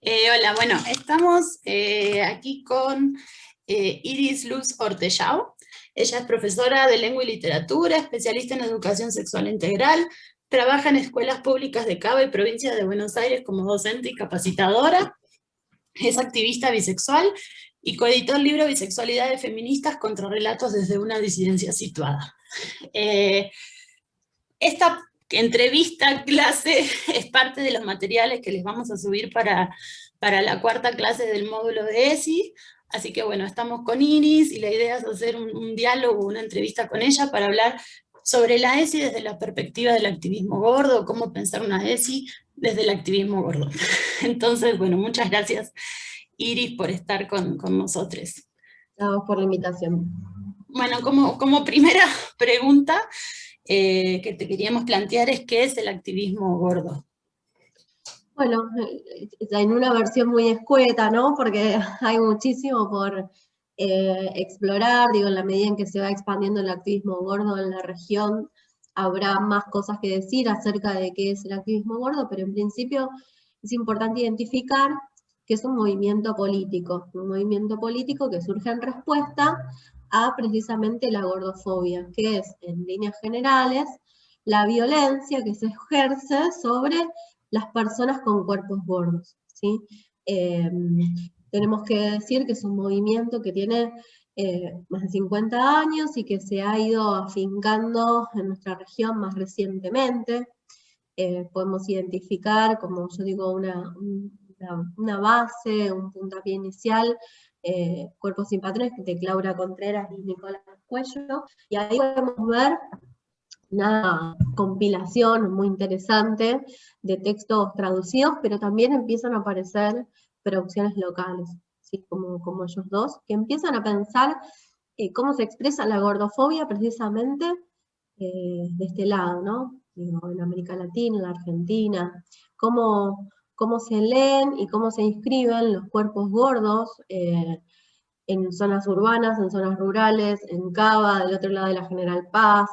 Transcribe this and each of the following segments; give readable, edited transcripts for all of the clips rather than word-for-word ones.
Hola, bueno, estamos aquí con Iris Luz Ortellao. Ella es profesora de lengua y literatura, especialista en educación sexual integral, trabaja en escuelas públicas de Cava y provincia de Buenos Aires como docente y capacitadora, es activista bisexual y coeditó el libro Bisexualidades feministas contra relatos desde una disidencia situada. Esta entrevista, clase, es parte de los materiales que les vamos a subir para la cuarta clase del módulo de ESI, así que bueno, estamos con Iris y la idea es hacer un diálogo, una entrevista con ella para hablar sobre la ESI desde la perspectiva del activismo gordo, cómo pensar una ESI desde el activismo gordo. Entonces, bueno, muchas gracias Iris por estar con nosotros. Gracias por la invitación. Bueno, como primera pregunta, que te queríamos plantear es ¿qué es el activismo gordo? Bueno, en una versión muy escueta, ¿no? Porque hay muchísimo por explorar, digo, en la medida en que se va expandiendo el activismo gordo en la región, habrá más cosas que decir acerca de qué es el activismo gordo, pero en principio es importante identificar que es un movimiento político que surge en respuesta a precisamente la gordofobia, que es, en líneas generales, la violencia que se ejerce sobre las personas con cuerpos gordos, ¿sí? Tenemos que decir que es un movimiento que tiene más de 50 años y que se ha ido afincando en nuestra región más recientemente. Podemos identificar, como yo digo, una base, un puntapié inicial, Cuerpos sin Patrones, de Claudia Contreras y Nicolás Cuello, y ahí podemos ver una compilación muy interesante de textos traducidos, pero también empiezan a aparecer producciones locales, ¿sí? como ellos dos, que empiezan a pensar cómo se expresa la gordofobia precisamente de este lado, ¿no? Digo, en América Latina, en la Argentina, cómo se leen y cómo se inscriben los cuerpos gordos en zonas urbanas, en zonas rurales, en Cava, del otro lado de la General Paz,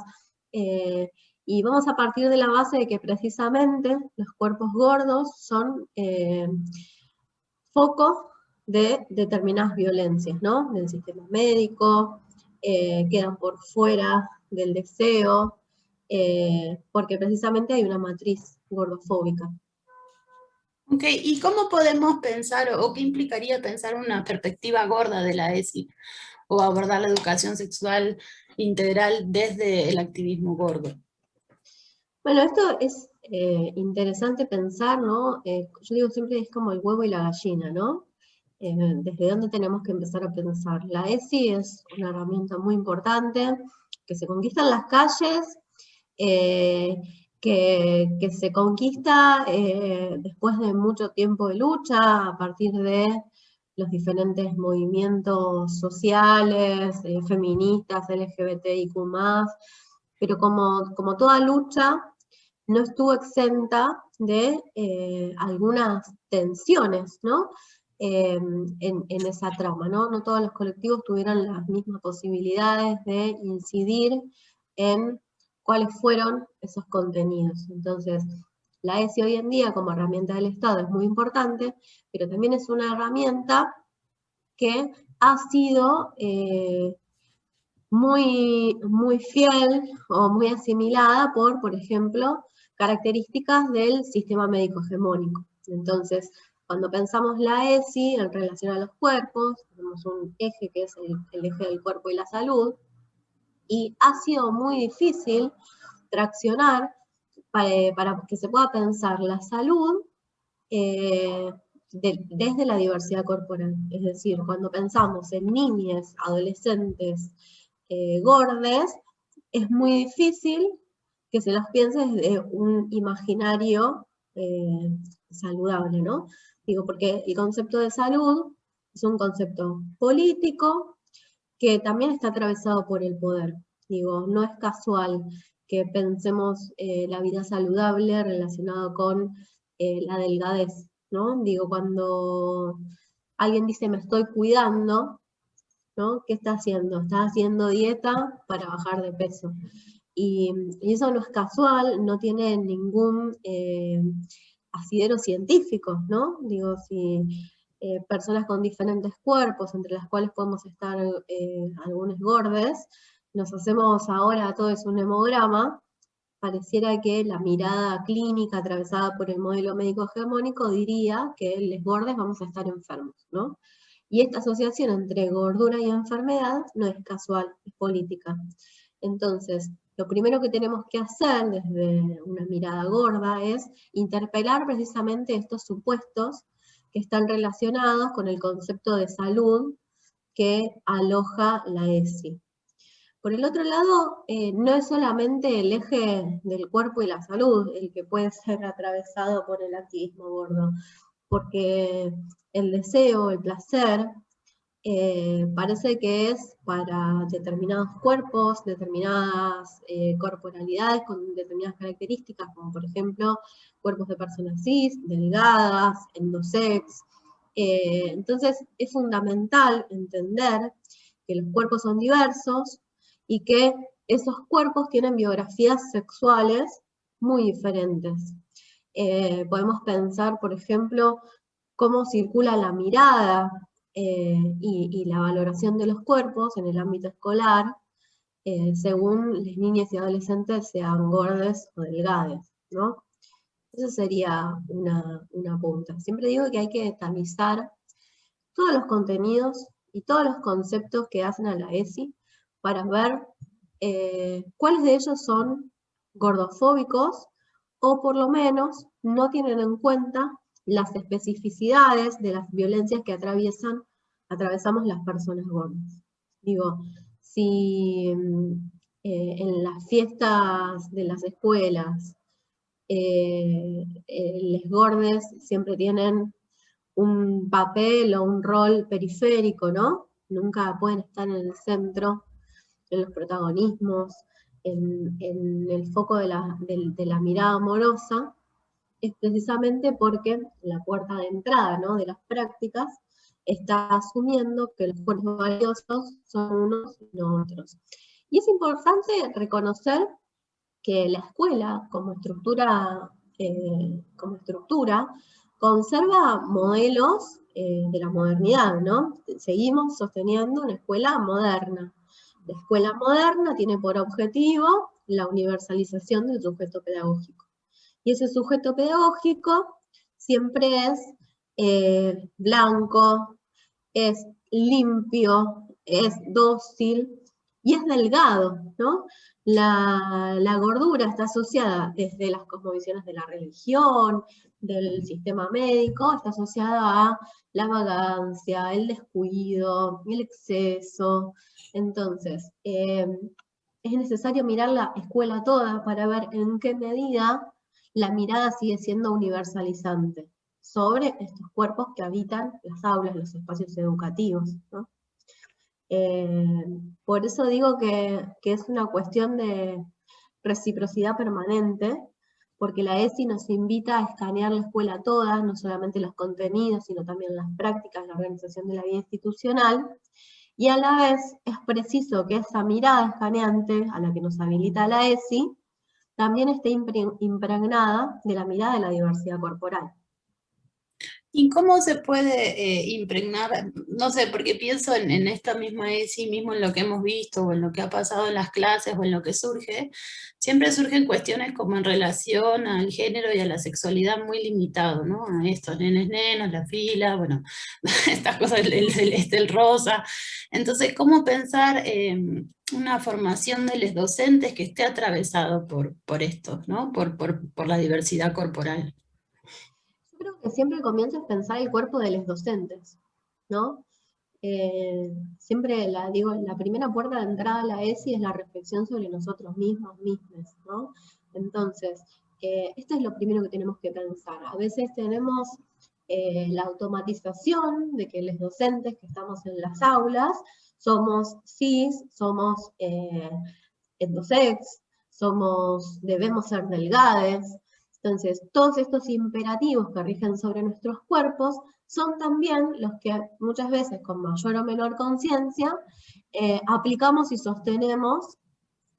y vamos a partir de la base de que precisamente los cuerpos gordos son foco de determinadas violencias, ¿no? Del sistema médico, quedan por fuera del deseo, porque precisamente hay una matriz gordofóbica. Ok, ¿y cómo podemos pensar o qué implicaría pensar una perspectiva gorda de la ESI o abordar la educación sexual integral desde el activismo gordo? Bueno, esto es interesante pensar, ¿no? Yo digo siempre es como el huevo y la gallina, ¿no? ¿Desde dónde tenemos que empezar a pensar? La ESI es una herramienta muy importante que se conquista en las calles, que se conquista después de mucho tiempo de lucha, a partir de los diferentes movimientos sociales, feministas, LGBTIQ+, pero como toda lucha, no estuvo exenta de algunas tensiones, ¿no? En esa trama, ¿no? No todos los colectivos tuvieron las mismas posibilidades de incidir en cuáles fueron esos contenidos. Entonces, la ESI hoy en día como herramienta del Estado es muy importante, pero también es una herramienta que ha sido muy fiel o muy asimilada por ejemplo, características del sistema médico hegemónico. Entonces, cuando pensamos la ESI en relación a los cuerpos, tenemos un eje que es el eje del cuerpo y la salud, y ha sido muy difícil traccionar para que se pueda pensar la salud desde la diversidad corporal. Es decir, cuando pensamos en niñas, adolescentes, gordes, es muy difícil que se los piense desde un imaginario saludable, ¿no? Digo, porque el concepto de salud es un concepto político que también está atravesado por el poder. Digo, no es casual que pensemos la vida saludable relacionado con la delgadez, ¿no? Digo, cuando alguien dice me estoy cuidando, ¿no? ¿Qué está haciendo? Está haciendo dieta para bajar de peso. Y eso no es casual, no tiene asideros científicos, ¿no? Digo, si personas con diferentes cuerpos, entre las cuales podemos estar algunos gordes, nos hacemos ahora todo es un hemograma, pareciera que la mirada clínica atravesada por el modelo médico hegemónico diría que los gordos vamos a estar enfermos, ¿no? Y esta asociación entre gordura y enfermedad no es casual, es política. Entonces, lo primero que tenemos que hacer desde una mirada gorda es interpelar precisamente estos supuestos que están relacionados con el concepto de salud que aloja la ESI. Por el otro lado, no es solamente el eje del cuerpo y la salud el que puede ser atravesado por el activismo gordo, porque el deseo, el placer, parece que es para determinados cuerpos, determinadas corporalidades con determinadas características, como por ejemplo cuerpos de personas cis, delgadas, endosex. Entonces es fundamental entender que los cuerpos son diversos y que esos cuerpos tienen biografías sexuales muy diferentes. Podemos pensar, por ejemplo, cómo circula la mirada y la valoración de los cuerpos en el ámbito escolar, según las niñas y adolescentes sean gordes o delgades, ¿no? Eso sería una punta. Siempre digo que hay que tamizar todos los contenidos y todos los conceptos que hacen a la ESI para ver cuáles de ellos son gordofóbicos o por lo menos no tienen en cuenta las especificidades de las violencias que atravesamos las personas gordas. Digo, si en las fiestas de las escuelas los gordes siempre tienen un papel o un rol periférico, ¿no? Nunca pueden estar en el centro, en los protagonismos, en el foco de la mirada amorosa, es precisamente porque la puerta de entrada, ¿no?, de las prácticas está asumiendo que los cuerpos valiosos son unos y no otros. Y es importante reconocer que la escuela, como estructura, conserva modelos de la modernidad, ¿no? Seguimos sosteniendo una escuela moderna. La escuela moderna tiene por objetivo la universalización del sujeto pedagógico. Y ese sujeto pedagógico siempre es blanco, es limpio, es dócil y es delgado, ¿no? La gordura está asociada desde las cosmovisiones de la religión, del sistema médico, está asociada a la vagancia, el descuido, el exceso. Entonces, es necesario mirar la escuela toda para ver en qué medida la mirada sigue siendo universalizante sobre estos cuerpos que habitan las aulas, los espacios educativos, ¿no? Por eso digo que es una cuestión de reciprocidad permanente, porque la ESI nos invita a escanear la escuela toda, no solamente los contenidos, sino también las prácticas, la organización de la vida institucional, y a la vez es preciso que esa mirada escaneante a la que nos habilita la ESI también esté impregnada de la mirada de la diversidad corporal. ¿Y cómo se puede impregnar? No sé, porque pienso en esta misma ESI, mismo en lo que hemos visto, o en lo que ha pasado en las clases, o en lo que surge, siempre surgen cuestiones como en relación al género y a la sexualidad muy limitado, ¿no? A estos nenes, nenas, la fila, bueno, estas cosas, el celeste, el rosa. Entonces, ¿cómo pensar una formación de los docentes que esté atravesado por esto, ¿no? Por la diversidad corporal? Yo creo que siempre comienza a pensar el cuerpo de los docentes, ¿no? Siempre la primera puerta de entrada a la ESI es la reflexión sobre nosotros mismos, ¿no? Entonces, esto es lo primero que tenemos que pensar. A veces tenemos la automatización de que los docentes que estamos en las aulas somos cis, somos endosex, debemos ser delgades. Entonces, todos estos imperativos que rigen sobre nuestros cuerpos son también los que muchas veces, con mayor o menor conciencia, aplicamos y sostenemos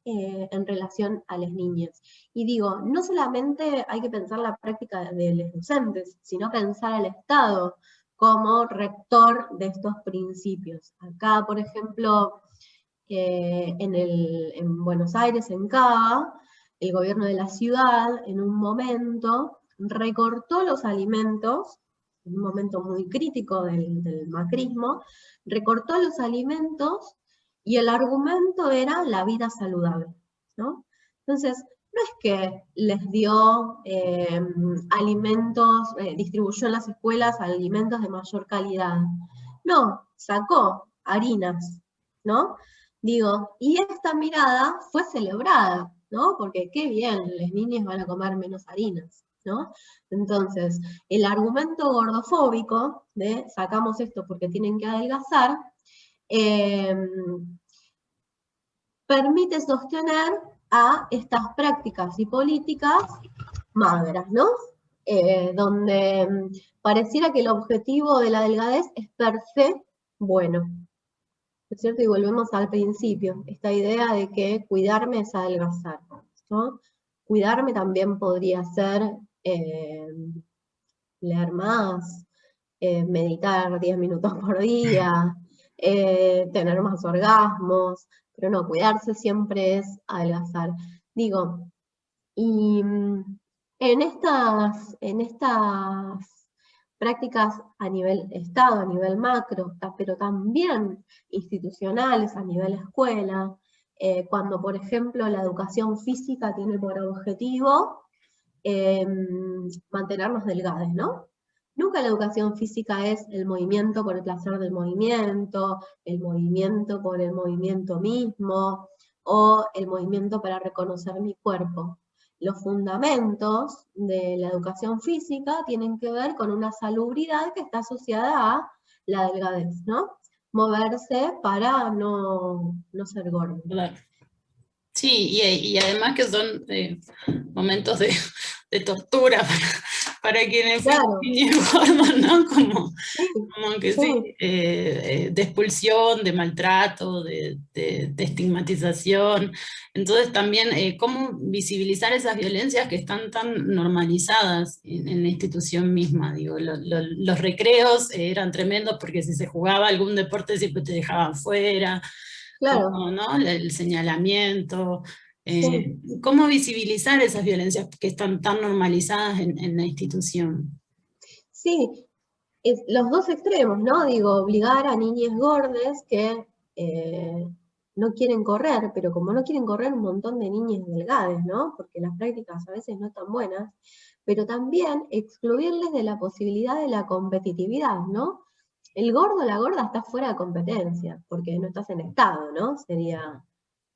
en relación a las niñas. Y digo, no solamente hay que pensar la práctica de los docentes, sino pensar al Estado como rector de estos principios. Acá, por ejemplo, en Buenos Aires, en Cava, el gobierno de la ciudad, en un momento, recortó los alimentos, en un momento muy crítico del macrismo, recortó los alimentos y el argumento era la vida saludable, ¿no? Entonces, no es que les dio alimentos, distribuyó en las escuelas alimentos de mayor calidad. No, sacó harinas, ¿no? Digo, y esta mirada fue celebrada, ¿no? Porque qué bien, los niños van a comer menos harinas, ¿no? Entonces, el argumento gordofóbico de sacamos esto porque tienen que adelgazar, eh, permite sostener a estas prácticas y políticas magras, ¿no? Donde pareciera que el objetivo de la delgadez es per se bueno, ¿no es cierto? Y volvemos al principio, esta idea de que cuidarme es adelgazar, ¿no? Cuidarme también podría ser leer más, meditar 10 minutos por día, tener más orgasmos, pero no, cuidarse siempre es adelgazar. Digo, y en estas prácticas a nivel Estado, a nivel macro, pero también institucionales, a nivel escuela, cuando, por ejemplo, la educación física tiene por objetivo mantenernos delgados, ¿no? Nunca la educación física es el movimiento por el placer del movimiento, el movimiento por el movimiento mismo, o el movimiento para reconocer mi cuerpo. Los fundamentos de la educación física tienen que ver con una salubridad que está asociada a la delgadez, ¿no? Moverse para no ser gordo. Claro. Sí, y además que son momentos de tortura para quienes fuimos Claro, niños gordos, ¿no? Como que sí, sí. de expulsión, de maltrato, de estigmatización. Entonces también, cómo visibilizar esas violencias que están tan normalizadas en la institución misma. Digo, los recreos eran tremendos porque si se jugaba algún deporte siempre te dejaban fuera, Claro, como, ¿no? El señalamiento. sí. ¿Cómo visibilizar esas violencias que están tan normalizadas en la institución? Sí, los dos extremos, ¿no? Digo, obligar a niñas gordes que eh, no quieren correr, pero como no quieren correr un montón de niñas delgadas, ¿no? Porque las prácticas a veces no están buenas, pero también excluirles de la posibilidad de la competitividad, ¿no? El gordo o la gorda está fuera de competencia, porque no estás en estado, ¿no? Sería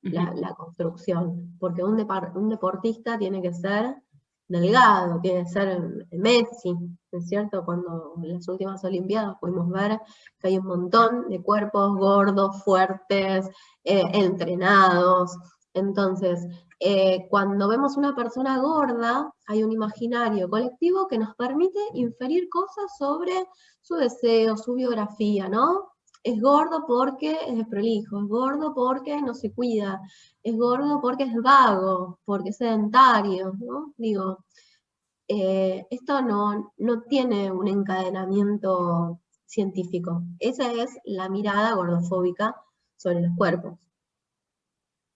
la construcción, porque un deportista tiene que ser delgado, tiene que ser Messi, ¿no es cierto? Cuando en las últimas Olimpiadas pudimos ver que hay un montón de cuerpos gordos, fuertes, entrenados. Entonces, cuando vemos una persona gorda, hay un imaginario colectivo que nos permite inferir cosas sobre su deseo, su biografía, ¿no? Es gordo porque es desprolijo, es gordo porque no se cuida, es gordo porque es vago, porque es sedentario, ¿no? Digo, esto no tiene un encadenamiento científico. Esa es la mirada gordofóbica sobre los cuerpos.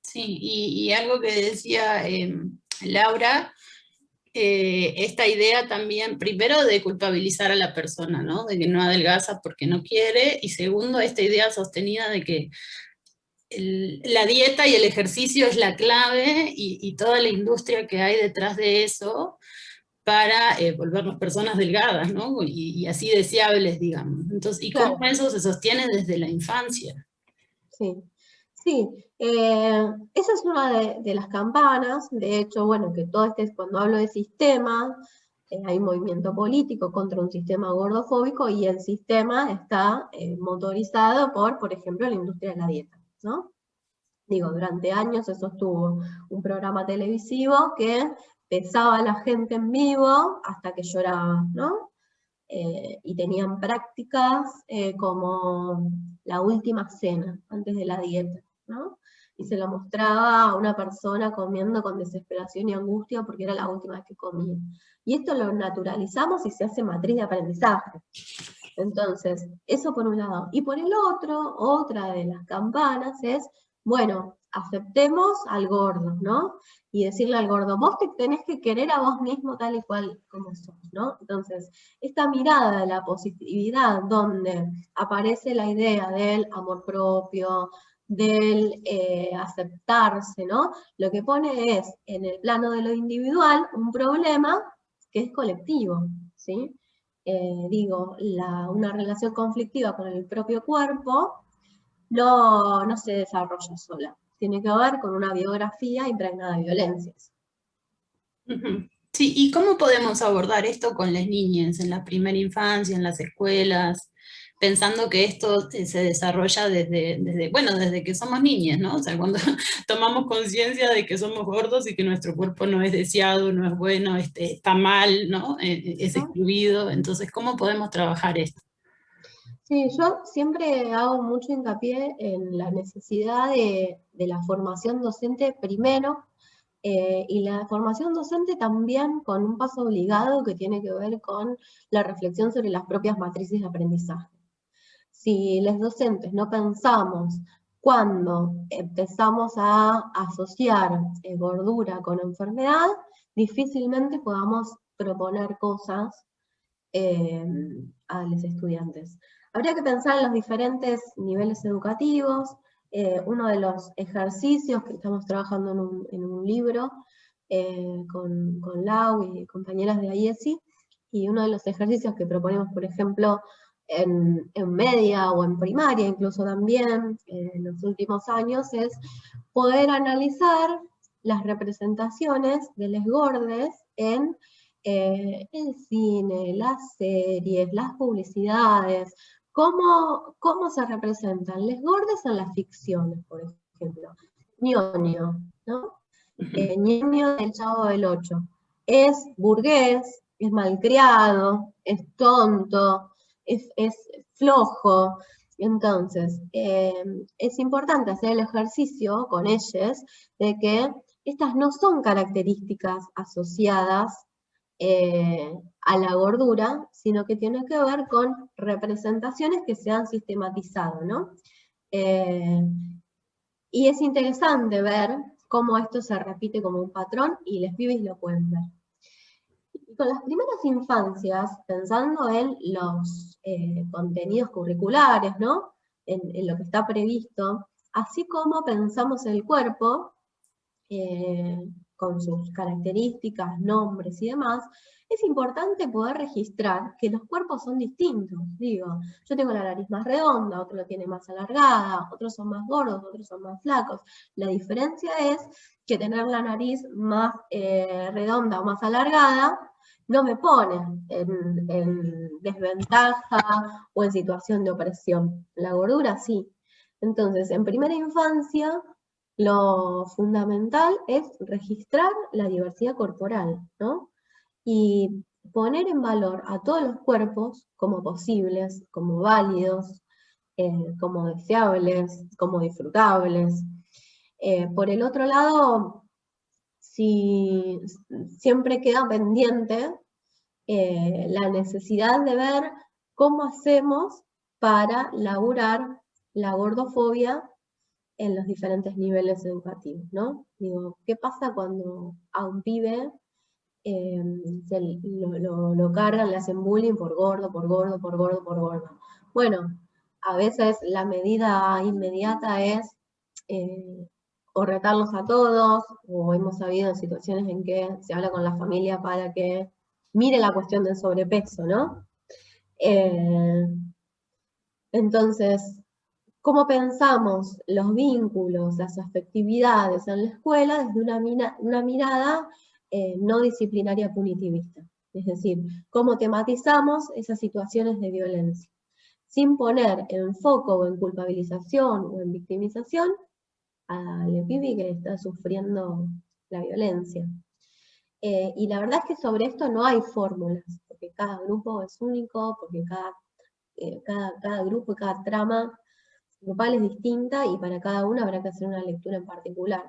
Sí, y algo que decía Laura, esta idea también, primero, de culpabilizar a la persona, ¿no? De que no adelgaza porque no quiere, y segundo, esta idea sostenida de que la dieta y el ejercicio es la clave y toda la industria que hay detrás de eso para volvernos personas delgadas, ¿no? Y así deseables, digamos. Entonces, ¿y cómo Claro, eso se sostiene desde la infancia? sí. Sí, esa es una de las campanas. De hecho, bueno, que todo cuando hablo de sistema, hay movimiento político contra un sistema gordofóbico y el sistema está motorizado por ejemplo, la industria de la dieta, ¿no? Digo, durante años se sostuvo un programa televisivo que pesaba a la gente en vivo hasta que lloraba, ¿no? Y tenían prácticas como la última cena antes de la dieta, ¿no? y se lo mostraba a una persona comiendo con desesperación y angustia porque era la última vez que comía. Y esto lo naturalizamos y se hace matriz de aprendizaje. Entonces, eso por un lado. Y por el otro, otra de las campanas es, bueno, aceptemos al gordo, ¿no? Y decirle al gordo, vos te tenés que querer a vos mismo tal y cual como sos, ¿no? Entonces, esta mirada de la positividad, donde aparece la idea del amor propio, del aceptarse, ¿no? Lo que pone es, en el plano de lo individual, un problema que es colectivo, ¿sí? Digo, una relación conflictiva con el propio cuerpo no se desarrolla sola. Tiene que ver con una biografía impregnada de violencias. Ujú. Sí, ¿y cómo podemos abordar esto con las niñas en la primera infancia, en las escuelas, pensando que esto se desarrolla desde que somos niñas, ¿no? O sea, cuando tomamos conciencia de que somos gordos y que nuestro cuerpo no es deseado, no es bueno, está mal, ¿no? Es excluido. Entonces, ¿cómo podemos trabajar esto? Sí, yo siempre hago mucho hincapié en la necesidad de la formación docente primero, y la formación docente también con un paso obligado que tiene que ver con la reflexión sobre las propias matrices de aprendizaje. Si los docentes no pensamos cuando empezamos a asociar gordura con enfermedad, difícilmente podamos proponer cosas a los estudiantes. Habría que pensar en los diferentes niveles educativos. Uno de los ejercicios que estamos trabajando en un libro con Lau y compañeras de IESI, y uno de los ejercicios que proponemos, por ejemplo, en media o en primaria, incluso también en los últimos años, es poder analizar las representaciones de les gordes en el cine, las series, las publicidades, cómo se representan les gordes en las ficciones, por ejemplo. Ñoño, ¿no? Ñoño del Chavo del Ocho. Es burgués, es malcriado, es tonto, es flojo. Entonces, es importante hacer el ejercicio con ellos de que estas no son características asociadas a la gordura, sino que tiene que ver con representaciones que se han sistematizado, ¿no? Y es interesante ver cómo esto se repite como un patrón y los pibes lo pueden ver. Y con las primeras infancias, pensando en los contenidos curriculares, ¿no? En lo que está previsto, así como pensamos el cuerpo, con sus características, nombres y demás, es importante poder registrar que los cuerpos son distintos. Digo, yo tengo la nariz más redonda, otro la tiene más alargada, otros son más gordos, otros son más flacos. La diferencia es que tener la nariz más redonda o más alargada no me pone en desventaja o en situación de opresión. La gordura sí. Entonces, en primera infancia, lo fundamental es registrar la diversidad corporal, ¿no? Y poner en valor a todos los cuerpos como posibles, como válidos, como deseables, como disfrutables. Por el otro lado, si siempre queda pendiente la necesidad de ver cómo hacemos para laburar la gordofobia en los diferentes niveles educativos, ¿no? Digo, ¿qué pasa cuando a un pibe lo cargan, le hacen bullying por gordo, por gordo, por gordo, por gordo? Bueno, a veces la medida inmediata es o retarlos a todos, o hemos habido situaciones en que se habla con la familia para que mire la cuestión del sobrepeso, ¿no? Entonces, ¿cómo pensamos los vínculos, las afectividades en la escuela desde una mirada no disciplinaria punitivista? Es decir, ¿cómo tematizamos esas situaciones de violencia? Sin poner en foco o en culpabilización o en victimización al pibe que está sufriendo la violencia. Y la verdad es que sobre esto no hay fórmulas, porque cada grupo es único, porque cada grupo y cada trama grupal es distinta y para cada una habrá que hacer una lectura en particular.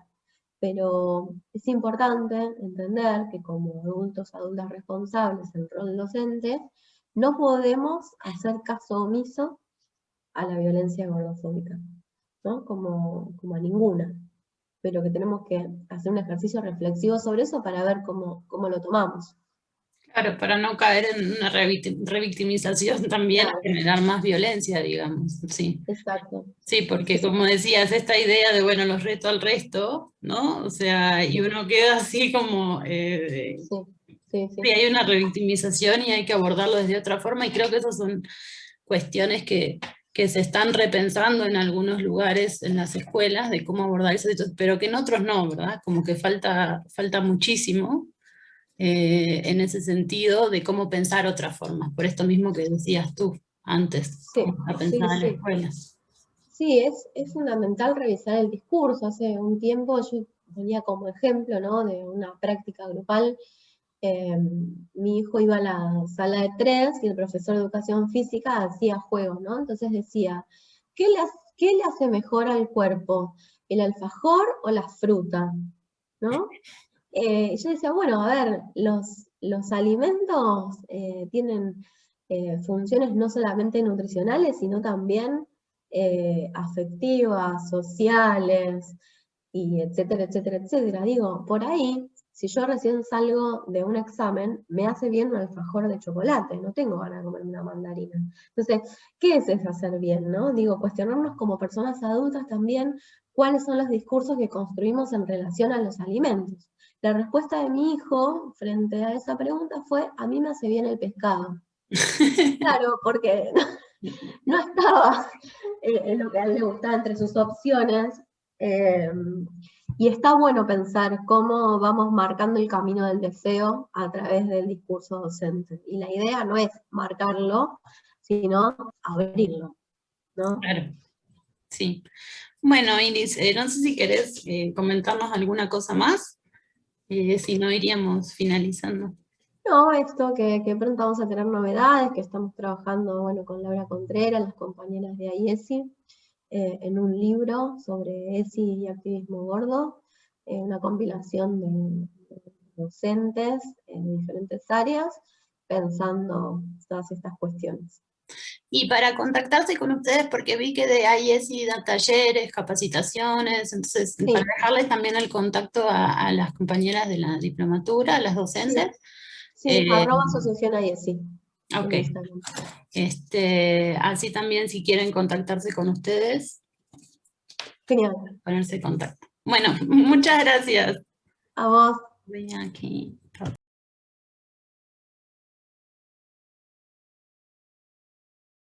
Pero es importante entender que como adultos, adultas responsables en rol docente, no podemos hacer caso omiso a la violencia gordofóbica, ¿no? Como a ninguna, pero que tenemos que hacer un ejercicio reflexivo sobre eso para ver cómo lo tomamos. Claro, para no caer en una revictimización también, Claro, generar más violencia, digamos, sí. exacto. Sí, porque como decías, esta idea de, bueno, los reto al resto, ¿no? O sea, y uno queda así como, Sí, sí, sí, sí. hay una revictimización y hay que abordarlo desde otra forma, y creo que esas son cuestiones que se están repensando en algunos lugares, en las escuelas, de cómo abordar eso, pero que en otros no, ¿verdad? Como que falta muchísimo en ese sentido de cómo pensar otras formas, por esto mismo que decías tú antes, Sí, cómo está sí, pensada la sí. escuela. Sí, es fundamental revisar el discurso. Hace un tiempo yo ponía como ejemplo, ¿no?, de una práctica grupal. Mi hijo iba a la sala de 3 y el profesor de educación física hacía juegos, ¿no? Entonces decía, ¿qué le hace mejor al cuerpo? ¿El alfajor o la fruta? ¿No? Yo decía, bueno, a ver, los alimentos tienen funciones no solamente nutricionales, sino también afectivas, sociales, y etcétera, etcétera, etcétera. Digo, por ahí, si yo recién salgo de un examen, me hace bien un alfajor de chocolate, no tengo ganas de comer una mandarina. Entonces, ¿qué es hacer bien, no? Digo, cuestionarnos como personas adultas también cuáles son los discursos que construimos en relación a los alimentos. La respuesta de mi hijo frente a esa pregunta fue, a mí me hace bien el pescado. Claro, porque no estaba en lo que a él le gustaba entre sus opciones. eh, y está bueno pensar cómo vamos marcando el camino del deseo a través del discurso docente. Y la idea no es marcarlo, sino abrirlo, ¿no? Claro, sí. Bueno, Iris, no sé si querés comentarnos alguna cosa más, si no iríamos finalizando. No, esto que pronto vamos a tener novedades, que estamos trabajando, bueno, con Laura Contreras, las compañeras de IESI, en un libro sobre ESI y activismo gordo, una compilación de docentes en diferentes áreas, pensando todas estas cuestiones. Y para contactarse con ustedes, porque vi que de IESI dan talleres, capacitaciones, entonces para Sí, dejarles también el contacto a las compañeras de la diplomatura, a las sí, docentes. sí, eh, @asociación IESI ok, en Instagram. así también si quieren contactarse con ustedes, Genial. ponerse en contacto. Bueno, muchas gracias. A vos. Voy aquí.